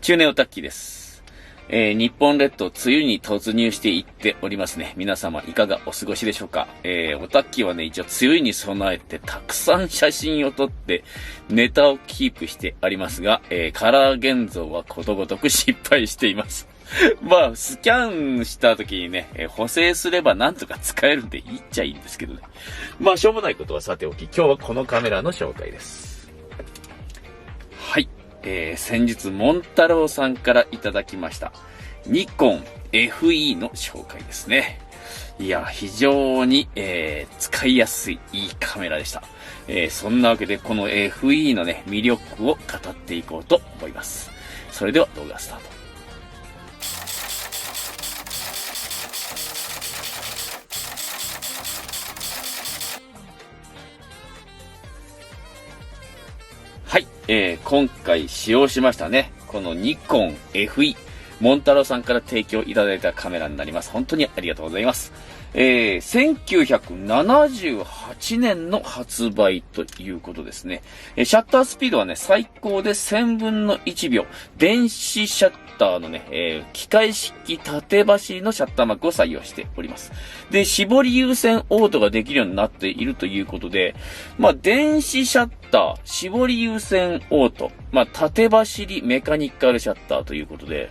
中年オタッキーです。日本列島梅雨に突入していっておりますね。皆様いかがお過ごしでしょうか。オタッキーはね、一応梅雨に備えてたくさん写真を撮ってネタをキープしてありますが、カラー現像はことごとく失敗しています。まあ、スキャンした時にね、補正すればなんとか使えるんでいいっちゃいいんですけどね。まあ、しょうもないことはさておき、今日はこのカメラの紹介です。はい。先日、モンタロウさんからいただきました。ニコン FE の紹介ですね。いや、非常に、使いやすい、いいカメラでした。そんなわけで、この FE のね、魅力を語っていこうと思います。それでは動画スタート。はい、今回使用しましたね。このニコン FE。モンタロウさんから提供いただいたカメラになります。本当にありがとうございます。1978年の発売ということですね。シャッタースピードはね、最高で1000分の1秒。電子シャッターのね、機械式縦走りのシャッター膜を採用しております。で、絞り優先オートができるようになっているということで、まあ、電子シャッター、絞り優先オート、まあ、縦走りメカニカルシャッターということで、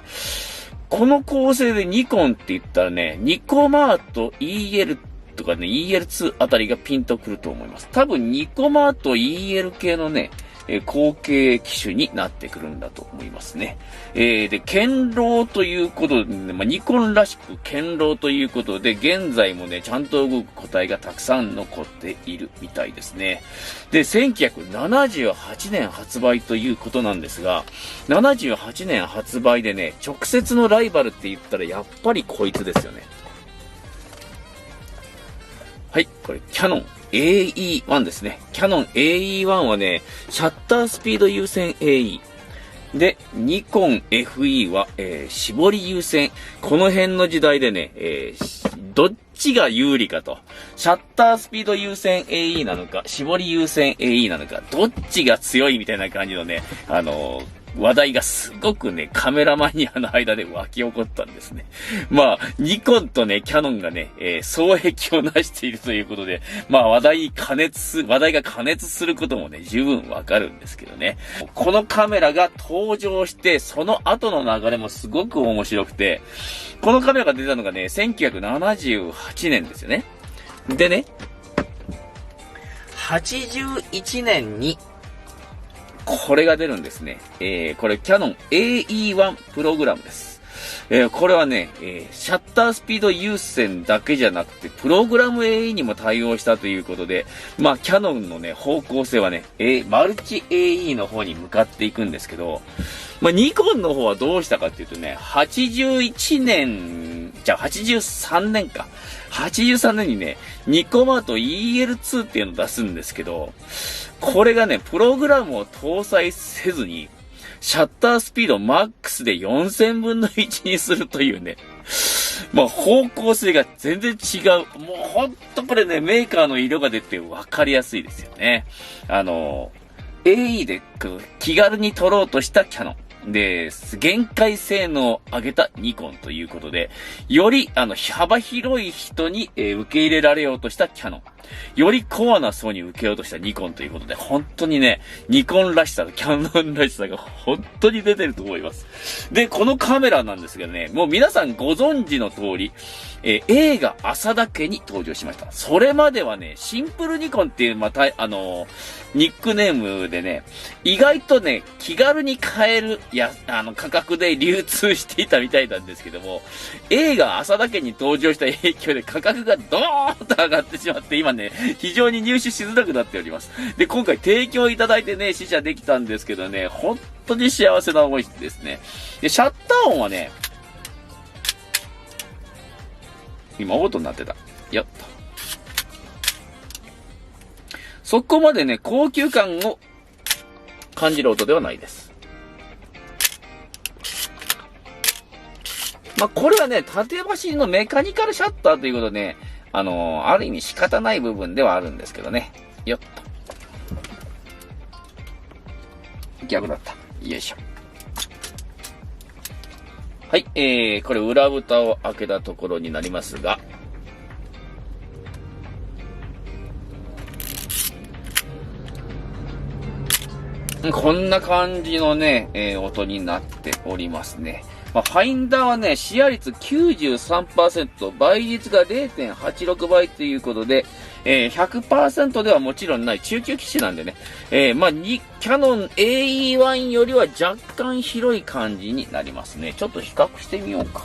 この構成でニコンって言ったらね、ニコマート EL とかね、EL2 あたりがピンとくると思います。多分ニコマート EL 系のね、後継機種になってくるんだと思いますね。で、堅牢ということでね、まあ、ニコンらしく堅牢ということで、現在もね、ちゃんと動く個体がたくさん残っているみたいですね。で、1978年発売ということなんですが、78年発売でね、直接のライバルって言ったらやっぱりこいつですよね。はい、これキヤノン AE1 ですね。キヤノン AE1 はね、シャッタースピード優先 AE。で、ニコン FE は、絞り優先。この辺の時代でね、どっちが有利かと。シャッタースピード優先 AE なのか、絞り優先 AE なのか、どっちが強いみたいな感じのね、話題がすごくね、カメラマニアの間で湧き起こったんですね。まあ、ニコンとね、キヤノンがね、双璧を成しているということで、まあ話題が加熱することもね、十分わかるんですけどね。このカメラが登場して、その後の流れもすごく面白くて、このカメラが出たのがね、1978年ですよね。でね、81年に、これが出るんですね。これキヤノン AE1 プログラムです。これはね、シャッタースピード優先だけじゃなくて、プログラム AE にも対応したということで、まあ、キヤノンのね、方向性はね、マルチ AE の方に向かっていくんですけど、まあ、ニコンの方はどうしたかっていうとね、83年か。83年にね、ニコマート EL2 っていうのを出すんですけど、これがね、プログラムを搭載せずに、シャッタースピードマックスで4000分の1にするというね、まあ方向性が全然違う。もうほんとこれね、メーカーの色が出て分かりやすいですよね。AE で気軽に撮ろうとしたキヤノン。で、限界性能を上げたニコンということで、より幅広い人に、受け入れられようとしたキヤノン。よりコアな層に受けようとしたニコンということで、本当にね、ニコンらしさ、キヤノンらしさが本当に出てると思います。で、このカメラなんですけどね、もう皆さんご存知の通り、映画浅田家に登場しました。それまではね、シンプルニコンっていう、また、ニックネームでね、意外とね、気軽に買える、価格で流通していたみたいなんですけども、映画浅田家に登場した影響で価格がドーンと上がってしまって、今ね、非常に入手しづらくなっております。で、今回提供いただいてね、試写できたんですけどね、本当に幸せな思いですね。で、シャッター音はね、今音になってた。よっと。そこまでね、高級感を感じる音ではないです。まあ、これはね、縦走りのメカニカルシャッターということでね、ある意味仕方ない部分ではあるんですけどね。よっと。逆だった。よいしょ。はい、これ裏蓋を開けたところになりますが、こんな感じのね、音になっておりますね。まあ、ファインダーはね、視野率 93%、倍率が 0.86 倍ということで、100% ではもちろんない中級機種なんでね、まあ、キャノン AE1 よりは若干広い感じになりますね。ちょっと比較してみようか。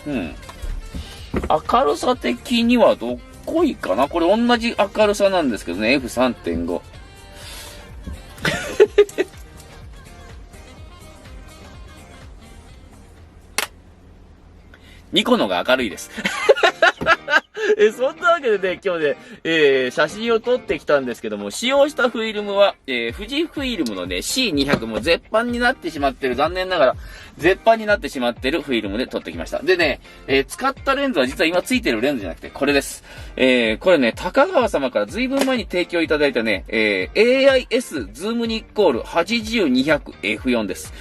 明るさ的にはどっこいかな。これ同じ明るさなんですけどね、F3.5。ニコのが明るいです。そんなわけでね、今日ね、写真を撮ってきたんですけども、使用したフィルムは、富士フィルムのね、C200 も絶版になってしまってる、残念ながら、絶版になってしまってるフィルムで撮ってきました。でね、使ったレンズは実は今ついてるレンズじゃなくて、これです。これね、高川様から随分前に提供いただいたね、AIS ズームニッコール 80-200F4 です。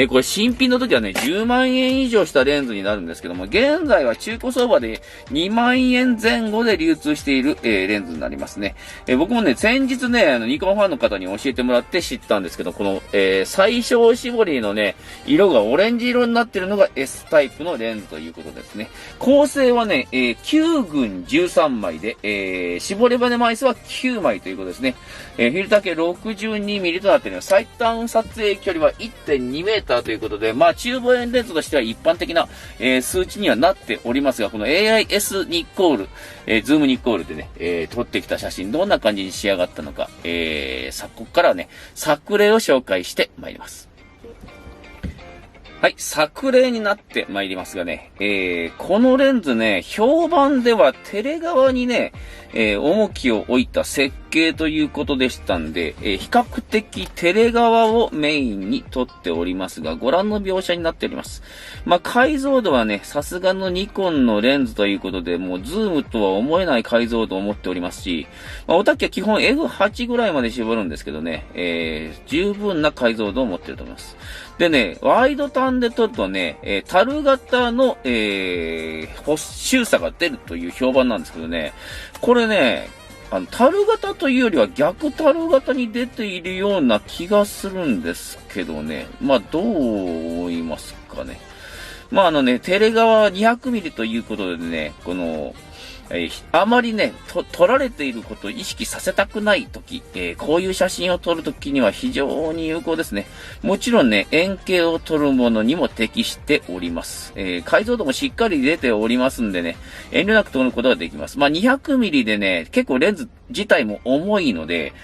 これ新品の時はね、10万円以上したレンズになるんですけども、現在は中古相場で2万円前後で流通している、レンズになりますね。僕もね、先日ね、ニコンファンの方に教えてもらって知ったんですけど、この、最小絞りのね、色がオレンジ色になっているのが S タイプのレンズということですね。構成はね、9群13枚で、絞り羽枚数は9枚ということですね。フィルター系 62mm となっている。最短撮影距離は 1.2 メーターということで、まあ中望遠レンズとしては一般的な、数値にはなっておりますが、この AIS ニッコール、ズームニッコールでね、撮ってきた写真どんな感じに仕上がったのか、ここからはね、作例を紹介してまいります。はい、作例になってまいりますがね、このレンズね、評判ではテレ側にね、重きを置いた設計ということでしたんで、比較的テレ側をメインに撮っておりますが、ご覧の描写になっております。まあ、解像度はね、さすがのニコンのレンズということで、もうズームとは思えない解像度を持っておりますし、まあ、おたきは基本 F8 ぐらいまで絞るんですけどね、十分な解像度を持っていると思います。でね、ワイド単で撮るとね、樽型の、周差が出るという評判なんですけどね、これね、樽型というよりは逆樽型に出ているような気がするんですけどね。まあ、どう思いますかね。まあ、テレ側 200mm ということでね、この、あまりね、撮られていることを意識させたくないとき、こういう写真を撮るときには非常に有効ですね。もちろんね、円形を撮るものにも適しております。解像度もしっかり出ておりますんでね、遠慮なく撮ることができます。まあ、200mm でね、結構レンズ自体も重いので、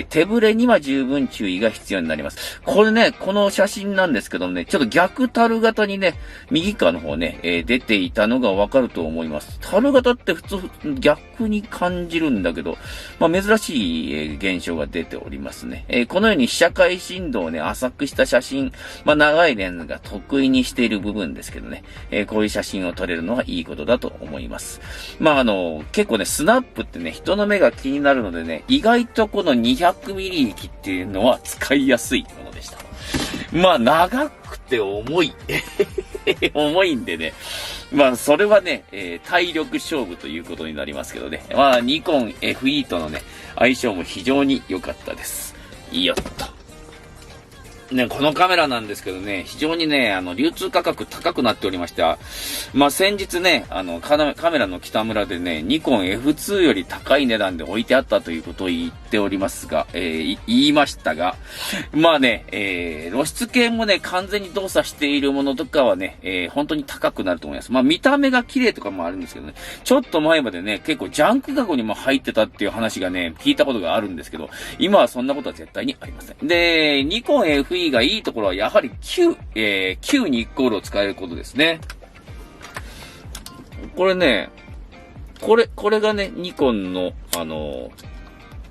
手ぶれには十分注意が必要になります。これね、この写真なんですけどもね、ちょっと逆樽型にね、右側の方ね、出ていたのがわかると思います。樽型って普通逆に感じるんだけど、まあ、珍しい、現象が出ておりますね。このように被写界深度をね、浅くした写真、まあ、長いレンズが得意にしている部分ですけどね、こういう写真を撮れるのはいいことだと思います。まあ、結構ね、スナップってね、人の目が気になるのでね、意外とこの 200mm 域っていうのは使いやすいものでした。まあ、長くて重い。重いんでね。まあ、それはね、体力勝負ということになりますけどね。まあ、ニコン FE とのね、相性も非常に良かったです。よっと。ね、このカメラなんですけどね、非常にね、流通価格高くなっておりまして、まあ、先日ね、カメラの北村でね、ニコン F2 より高い値段で置いてあったということを言っておりますが、言いましたが、まあね、露出系もね、完全に動作しているものとかはね、本当に高くなると思います。まあ、見た目が綺麗とかもあるんですけどね、ちょっと前までね、結構ジャンク箱にも入ってたっていう話がね、聞いたことがあるんですけど、今はそんなことは絶対にありません。で、ニコン FE がいいところはやはり旧ニッコールを使えることですね。これね、これがね、ニコンの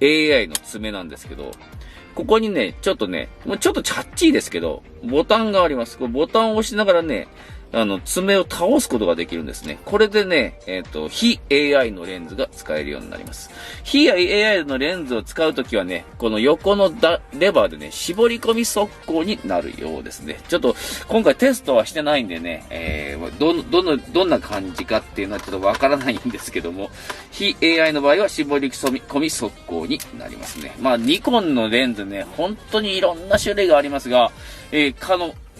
AI の爪なんですけど、ここにね、ちょっとね、もうちょっとチャッチーですけど、ボタンがあります。これボタンを押しながらね、爪を倒すことができるんですね。これでね、非 AI のレンズが使えるようになります。非 AI のレンズを使うときはね、この横のレバーでね、絞り込み速攻になるようですね。ちょっと、今回テストはしてないんでね、どんな感じかっていうのはちょっとわからないんですけども、非 AI の場合は絞り込み速攻になりますね。まあ、ニコンのレンズね、本当にいろんな種類がありますが、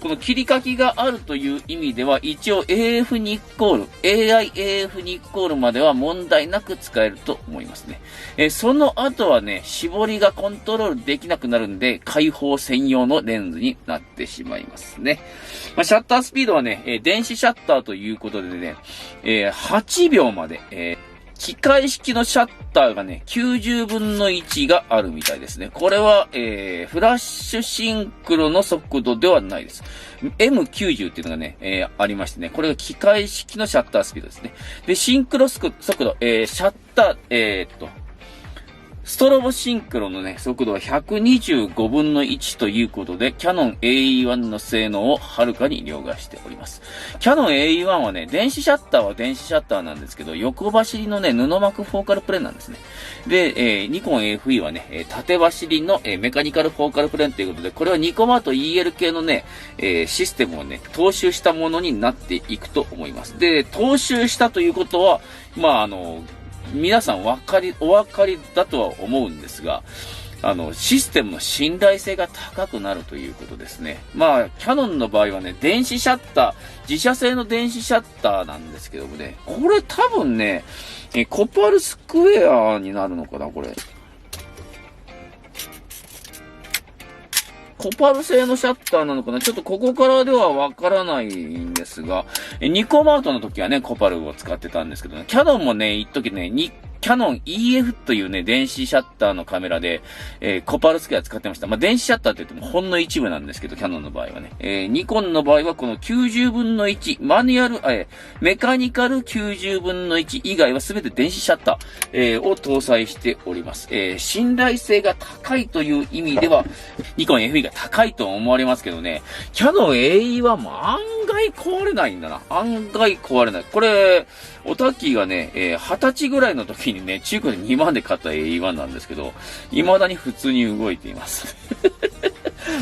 この切り欠きがあるという意味では、一応 AF ニッコール、AI AF ニッコールまでは問題なく使えると思いますね。その後はね、絞りがコントロールできなくなるんで、開放専用のレンズになってしまいますね。まあ、シャッタースピードはね、電子シャッターということでね、8秒まで、機械式のシャッターがね、90分の1があるみたいですね。これは、フラッシュシンクロの速度ではないです。M90 っていうのがね、ありましてね、これが機械式のシャッタースピードですね。で、シンクロ速度、シャッター、ストロボシンクロのね、速度は125分の1ということで、キヤノン AE1 の性能をはるかに凌駕しております。キヤノン AE1 はね、電子シャッターは電子シャッターなんですけど、横走りのね、布膜フォーカルプレーンなんですね。で、ニコン AFE はね、縦走りの、メカニカルフォーカルプレーンということで、これはニコマート EL 系のね、システムをね、踏襲したものになっていくと思います。で、踏襲したということは、まあ、皆さんお分かりだとは思うんですが、システムの信頼性が高くなるということですね。まあ、キヤノンの場合はね、電子シャッター、自社製の電子シャッターなんですけどもね、これ多分ね、コパルスクエアになるのかな、これ。コパル製のシャッターなのかな、ちょっとここからではわからないんですが、ニコマートの時はね、コパルを使ってたんですけどね、キヤノンもね、一時ね、キヤノン EF というね、電子シャッターのカメラで、コパルスクエア使ってました。まあ、電子シャッターって言ってもほんの一部なんですけど、キヤノンの場合はね。ニコンの場合はこの90分の1、メカニカル90分の1以外は全て電子シャッター、を搭載しております。信頼性が高いという意味では、ニコン FE が高いと思われますけどね、キヤノン AE はもう案外壊れないんだな。案外壊れない。これ、オタッキーがね、20歳ぐらいの時にね、中古で2万で買った AE1 なんですけど、未だに普通に動いています。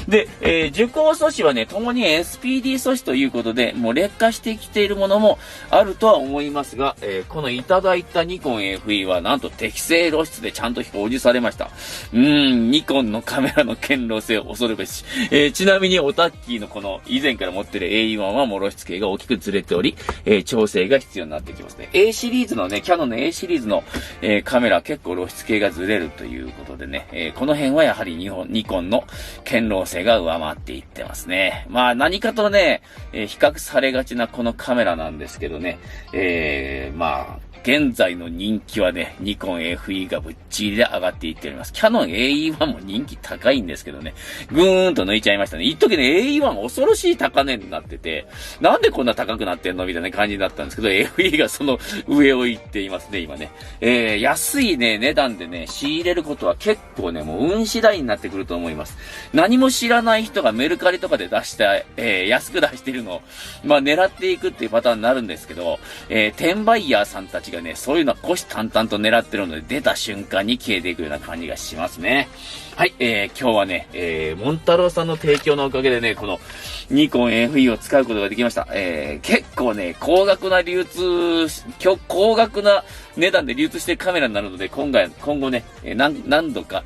で、受光素子はね、共に SPD 素子ということで、もう劣化してきているものもあるとは思いますが、このいただいたニコン FE はなんと適正露出でちゃんと表示されました。ニコンのカメラの堅牢性を恐るべし。ちなみにオタッキーのこの以前から持ってる AE1 はもう露出系が大きくずれており、調整が必要になってきますね。A シリーズのね、キヤノンの A シリーズの、カメラ結構露出系がずれるということでね、この辺はやはりニコンの堅牢性が上回っていってますね。まあ何かとね、比較されがちなこのカメラなんですけどね、まあ、現在の人気はね、ニコン FE がぶっちぎりで上がっていっております。キヤノン AE1 も人気高いんですけどね、ぐーんと抜いちゃいましたね。一時ね、AE1 恐ろしい高値になってて、なんでこんな高くなってんのみたいな感じだったんですけど、FE がその上を行っていますね、今ね。安いね、値段でね、仕入れることは結構ね、もう運次第になってくると思います。何も知らない人がメルカリとかで出した、安く出しているのを、まあ狙っていくっていうパターンになるんですけど、転売ヤーさんたちがね、そういうのは虎視眈々と狙ってるので、出た瞬間に消えていくような感じがしますね。はい、今日はね、モンタロウさんの提供のおかげでね、このニコン FE を使うことができました。結構ね、高額な値段で流通しているカメラになるので、今後ね、何度か、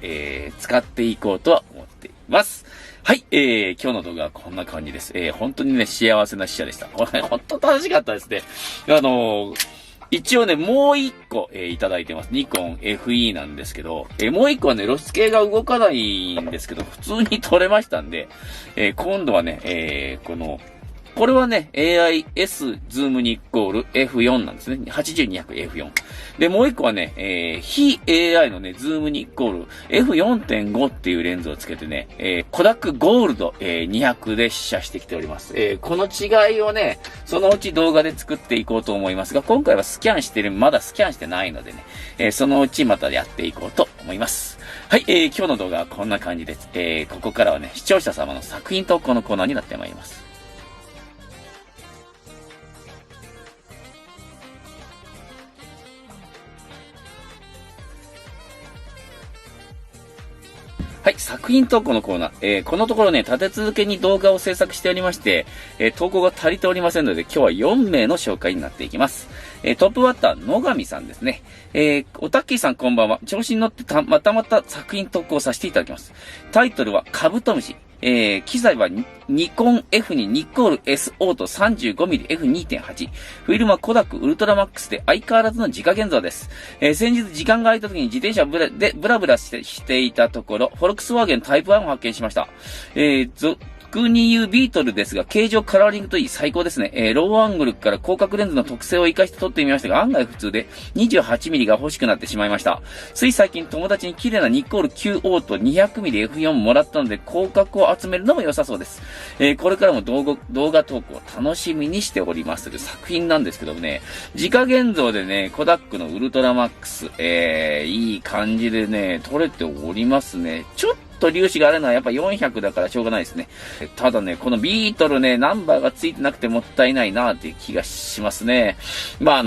使っていこうとは思っています。はい、今日の動画はこんな感じです。本当にね、幸せな試写でした。これ、本当楽しかったですね。一応ね、もう一個、いただいてます。ニコン FE なんですけど、もう一個はね、露出系が動かないんですけど、普通に撮れましたんで、今度はね、これはね、AIS ズームニコール F4 なんですね。80-200F4。で、もう一個はね、非 AI のね、ズームニコール F4.5 っていうレンズをつけてね、コダックゴールド、200で試写してきております。この違いをね、そのうち動画で作っていこうと思いますが、今回はまだスキャンしてないのでね、そのうちまたやっていこうと思います。はい、今日の動画はこんな感じです。ここからはね、視聴者様の作品投稿のコーナーになってまいります。作品投稿のコーナー。このところね、立て続けに動画を制作しておりまして、投稿が足りておりませんので、今日は4名の紹介になっていきます。トップバッター、野上さんですね。おたっきーさんこんばんは。調子に乗ってまた作品投稿させていただきます。タイトルは、カブトムシ。機材はニコン F にニコール SO と 35mmF2.8。フィルムはコダックウルトラマックスで相変わらずの自家現像です。先日時間が空いた時に自転車をブラブラしていたところ、フォルクスワーゲンタイプ1を発見しました。俗に言うビートルですが、形状カラーリングといい最高ですね。ローアングルから広角レンズの特性を活かして撮ってみましたが、案外普通で 28mm が欲しくなってしまいました。つい最近友達に綺麗なニコール QO と 200mmF4 もらったので、広角を集めるのも良さそうです。これからも動画投稿楽しみにしておりますという作品なんですけどもね、自家現像でね、コダックのウルトラマックス、いい感じでね、撮れておりますね。ちょっと粒子があるのはやっぱ400だからしょうがないですね。ただね、このビートルね、ナンバーがついてなくてもったいないなっていう気がしますね。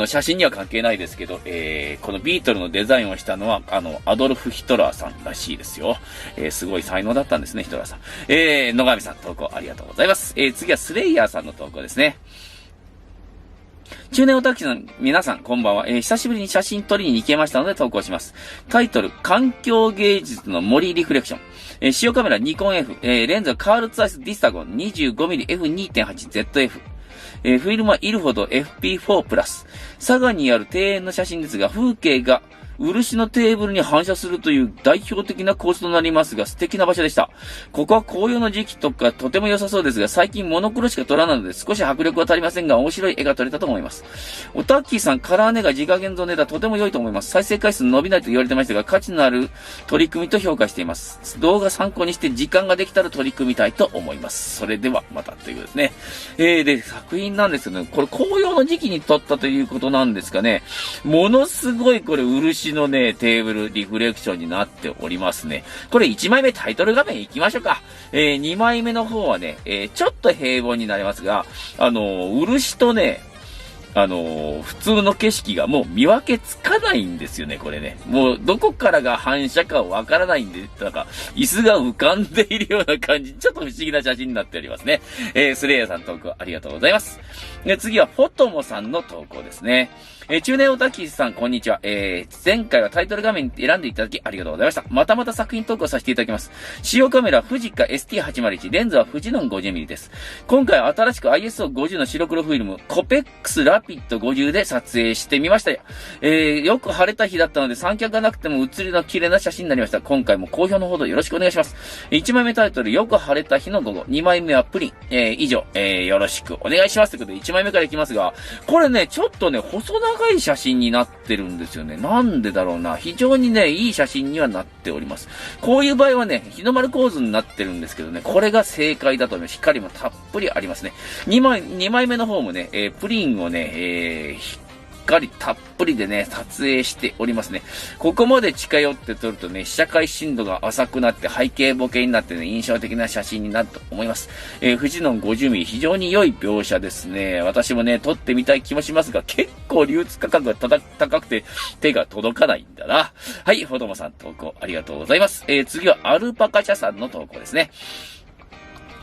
写真には関係ないですけど、このビートルのデザインをしたのは、アドルフ・ヒトラーさんらしいですよ。すごい才能だったんですね、ヒトラーさん。野上さん投稿ありがとうございます。次はスレイヤーさんの投稿ですね。中年オタクの皆さん、こんばんは。久しぶりに写真撮りに行けましたので投稿します。タイトル、環境芸術の森リフレクション。使用カメラニコン F。レンズはカールツアイスディスタゴン 25mmF2.8ZF。フィルムはイルフォド FP4 プラス。佐賀にある庭園の写真ですが、風景が漆のテーブルに反射するという代表的な構図となりますが、素敵な場所でした。ここは紅葉の時期とかとても良さそうですが、最近モノクロしか撮らないので少し迫力は足りませんが、面白い絵が撮れたと思います。おたっきーさん、カラーネが自家現像ネタとても良いと思います。再生回数伸びないと言われてましたが、価値のある取り組みと評価しています。動画参考にして時間ができたら取り組みたいと思います。それではまたということですね。で、作品なんですけど、これ紅葉の時期に撮ったということなんですかね。ものすごいこれ漆のね、テーブルリフレクションになっておりますね。これ1枚目タイトル画面行きましょうか。2枚目の方はね、ちょっと平凡になりますが、漆とね、普通の景色がもう見分けつかないんですよね、これね。もう、どこからが反射かわからないんで、なんか、椅子が浮かんでいるような感じ、ちょっと不思議な写真になっておりますね。スレイヤーさん投稿ありがとうございます。次は、フォトモさんの投稿ですね。中年オタキさん、こんにちは。前回はタイトル画面選んでいただきありがとうございました。またまた作品投稿させていただきます。使用カメラは富士カ ST801、レンズは富士ノン 50mm です。今回は新しく ISO50 の白黒フィルム、コペックスラピッド50で撮影してみましたよ。よく晴れた日だったので三脚がなくても写りの綺麗な写真になりました。今回も好評のほどよろしくお願いします。1枚目タイトル、よく晴れた日の午後。2枚目はプリン。以上、よろしくお願いしますということで1枚目からいきますが、これね、ちょっとね、細長い写真になってるんですよね。なんでだろうな。非常にね、いい写真にはなっております。こういう場合はね、日の丸構図になってるんですけどね、これが正解だと思います。光もたっぷりありますね。2枚目の方もね、プリンをね、光たっぷりでね、撮影しておりますね。ここまで近寄って撮るとね、被写界深度が浅くなって背景ボケになってね、印象的な写真になると思います。富士ノン 50mm 非常に良い描写ですね。私もね、撮ってみたい気もしますが、結構流通価格が高くて手が届かないんだな。はい、フォトモさん投稿ありがとうございます。次はアルパカ社さんの投稿ですね。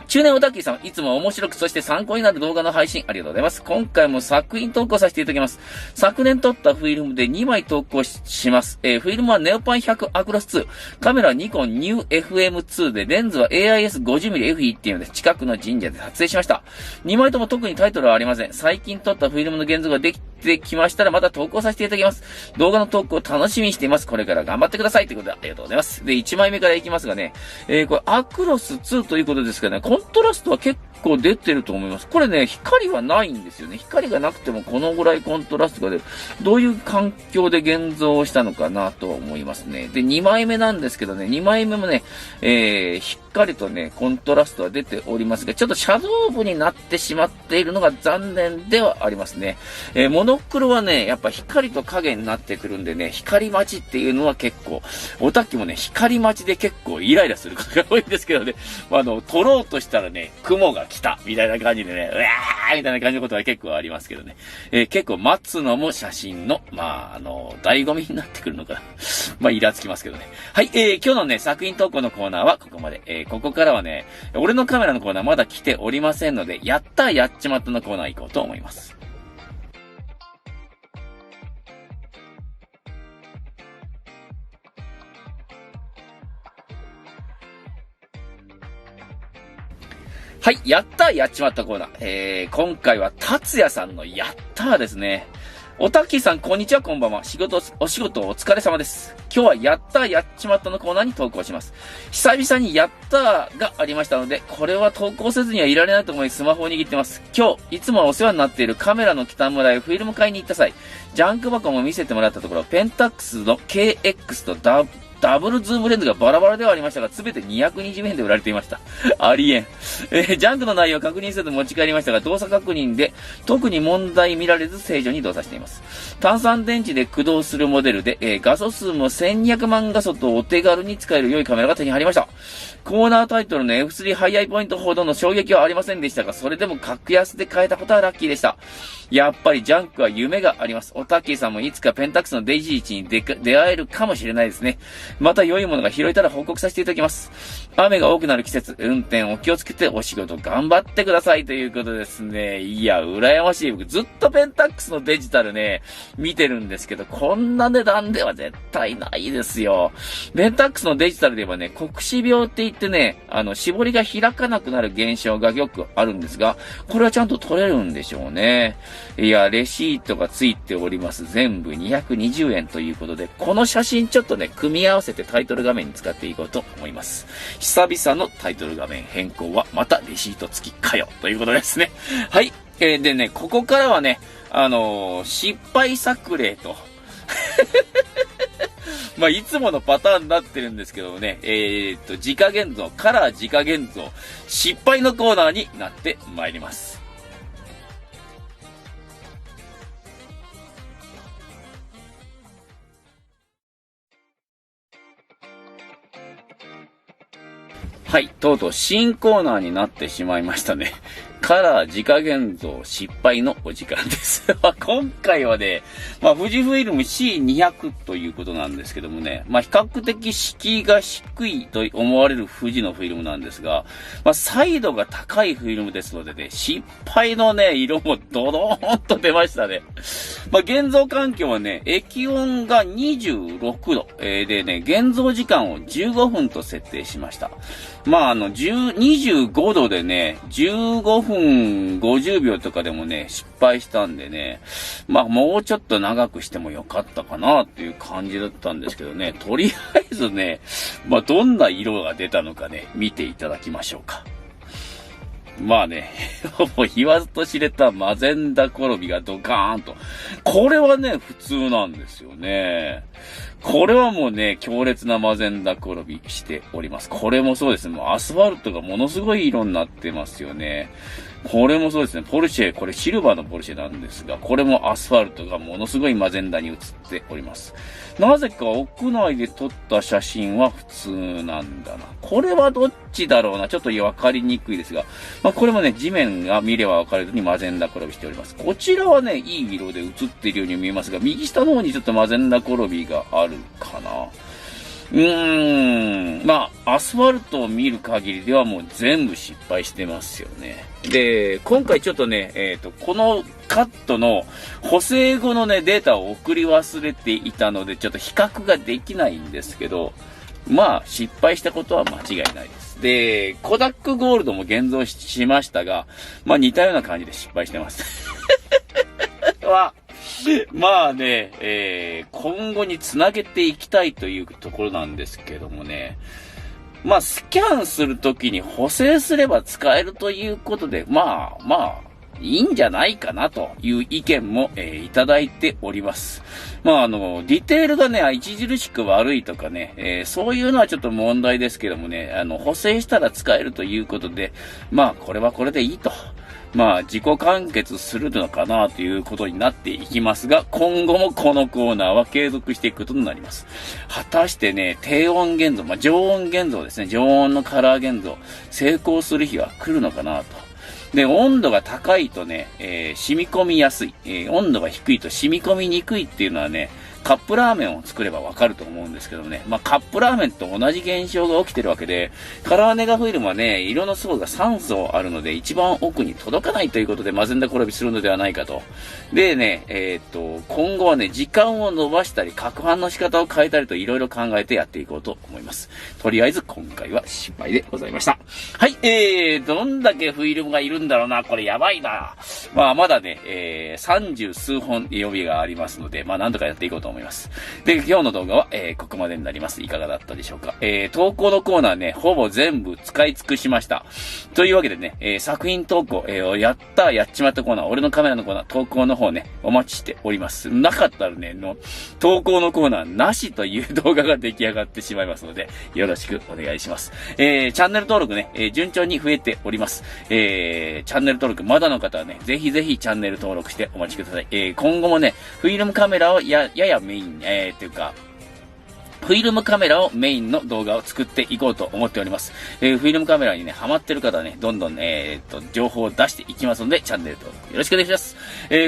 中年オタッキーさん、いつも面白く、そして参考になる動画の配信ありがとうございます。今回も作品投稿させていただきます。昨年撮ったフィルムで2枚投稿します。フィルムはネオパン100アクロス2。カメラはニコン New-FM2 で、レンズは AIS50mmF1 っていうので、近くの神社で撮影しました。2枚とも特にタイトルはありません。最近撮ったフィルムの現像ができてきましたら、また投稿させていただきます。動画の投稿を楽しみにしています。これから頑張ってください。ということで、ありがとうございます。で、1枚目からいきますがね、これアクロス2ということですけどね、コントラストは結構出てると思います。これね、光はないんですよね。光がなくてもこのぐらいコントラストが出る。どういう環境で現像をしたのかなと思いますね。で、2枚目なんですけどね、2枚目もね、光とね、コントラストは出ておりますが、ちょっとシャドウ部になってしまっているのが残念ではありますね。モノ白黒はね、やっぱ光と影になってくるんでね、光待ちっていうのは結構、オタッキもね、光待ちで結構イライラすることが多いんですけどね、撮ろうとしたらね、雲が来たみたいな感じでね、うわーみたいな感じのことは結構ありますけどね。結構待つのも写真の、醍醐味になってくるのかな。イラつきますけどね。はい、今日のね、作品投稿のコーナーはここまで。ここからはね、俺のカメラのコーナーまだ来ておりませんので、やったやっちまったのコーナー行こうと思います。はい、やったやっちまったコーナー。今回は達也さんのやったですね。おたきさん、こんにちは、こんばんは。お仕事お疲れ様です。今日はやったやっちまったのコーナーに投稿します。久々にやったがありましたので、これは投稿せずにはいられないと思いスマホを握ってます。今日、いつもお世話になっているカメラの北村へフィルム買いに行った際、ジャンク箱も見せてもらったところ、ペンタックスの KX とダブルズームレンズがバラバラではありましたが、すべて220円で売られていました。ありえん。ジャンクの内容を確認せず持ち帰りましたが、動作確認で特に問題見られず正常に動作しています。単三電池で駆動するモデルで、画素数も1200万画素とお手軽に使える良いカメラが手に入りました。コーナータイトルの F3 ハイアイポイントほどの衝撃はありませんでしたが、それでも格安で買えたことはラッキーでした。やっぱりジャンクは夢があります。おたけさんもいつかペンタックスのデイジー1に出会えるかもしれないですね。また良いものが拾えたら報告させていただきます。雨が多くなる季節、運転お気をつけてお仕事頑張ってくださいということですね。いや、羨ましい。僕ずっとペンタックスのデジタルね、見てるんですけど、こんな値段では絶対ないですよ。ペンタックスのデジタルではね、黒視病って言ってね、絞りが開かなくなる現象がよくあるんですが、これはちゃんと取れるんでしょうね。いや、レシートがついております。全部220円ということで、この写真ちょっとね、組み合わせてタイトル画面に使っていこうと思います。久々のタイトル画面変更はまたレシート付きかよということですね。はい。でね、ここからはね、失敗作例と。いつものパターンになってるんですけどもね、自家現像、カラー自家現像、失敗のコーナーになってまいります。はい、とうとう新コーナーになってしまいましたね。カラー自家現像失敗のお時間です。今回はね、富士フイルム C200 ということなんですけどもね、比較的敷居が低いと思われる富士のフィルムなんですが、彩度が高いフィルムですのでね、失敗のね、色もドドーンと出ましたね。現像環境はね、液温が26度、でね、現像時間を15分と設定しました。25度でね、15分50秒とかでもね、失敗したんでね、もうちょっと長くしてもよかったかなっていう感じだったんですけどね、とりあえずね、どんな色が出たのかね、見ていただきましょうか。もう言わずと知れたマゼンダ転びがドカーンと。これはね、普通なんですよね。これはもうね、強烈なマゼンダ転びしております。これもそうですね。もうアスファルトがものすごい色になってますよね。これもそうですね。ポルシェ、これシルバーのポルシェなんですが、これもアスファルトがものすごいマゼンダに映っております。なぜか屋内で撮った写真は普通なんだな。これはどっちだろうな。ちょっとわかりにくいですが。これもね、地面が見ればわかるようにマゼンダ転びしております。こちらはね、いい色で映っているように見えますが、右下の方にちょっとマゼンダ転びがあるかな。アスファルトを見る限りではもう全部失敗してますよね。で、今回ちょっとね、このカットの補正後のね、データを送り忘れていたので、ちょっと比較ができないんですけど、失敗したことは間違いないです。で、コダックゴールドも現像しましたが、似たような感じで失敗してます。今後につなげていきたいというところなんですけどもね。スキャンするときに補正すれば使えるということで、いいんじゃないかなという意見も、いただいております。ディテールがね、著しく悪いとかね、そういうのはちょっと問題ですけどもね、補正したら使えるということで、これはこれでいいと。まあ、自己完結するのかなということになっていきますが、今後もこのコーナーは継続していくことになります。果たしてね、低温現像、まあ、常温現像ですね、常温のカラー現像、成功する日は来るのかなと。で、温度が高いとね、染み込みやすい、温度が低いと染み込みにくいっていうのはね、カップラーメンを作ればわかると思うんですけどね。まあ、カップラーメンと同じ現象が起きてるわけで、カラーネガフィルムはね、色の層が3層あるので、一番奥に届かないということで、混ぜんだ転びするのではないかと。でね、今後はね、時間を伸ばしたり、攪拌の仕方を変えたりといろいろ考えてやっていこうと思います。とりあえず今回は失敗でございました。はい、どんだけフィルムがいるんだろうな、これやばいな。まあ、まだね、30数本予備がありますので、まあ、なんとかやっていこうと思います。で、今日の動画は、ここまでになります。いかがだったでしょうか。投稿のコーナーね、ほぼ全部使い尽くしました。というわけでね、作品投稿、やっちまったコーナー、俺のカメラのコーナー、投稿の方ね、お待ちしております。なかったらね、投稿のコーナーなしという動画が出来上がってしまいますので、よろしくお願いします。チャンネル登録ね、順調に増えております。チャンネル登録まだの方はね、ぜひぜひチャンネル登録してお待ちください。今後もね、フィルムカメラをややメイン、っていうか、フィルムカメラをメインの動画を作っていこうと思っております。フィルムカメラにね、ハマってる方はね、どんどん情報を出していきますので、チャンネル登録よろしくお願いします。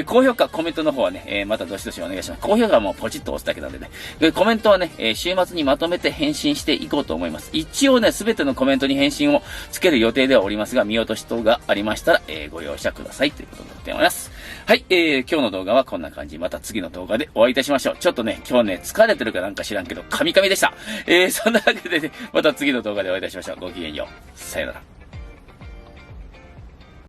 高評価、コメントの方はね、またどしどしお願いします。高評価はもうポチッと押すだけなんでね。コメントはね、週末にまとめて返信していこうと思います。一応ね、すべてのコメントに返信をつける予定ではおりますが、見落とし等がありましたら、ご容赦くださいということになっております。はい、今日の動画はこんな感じ。また次の動画でお会いいたしましょう。ちょっとね、今日ね、疲れてるかなんか知らんけど、カミカミでした。そんなわけでね、また次の動画でお会いいたしましょう。ごきげんよう。さよなら。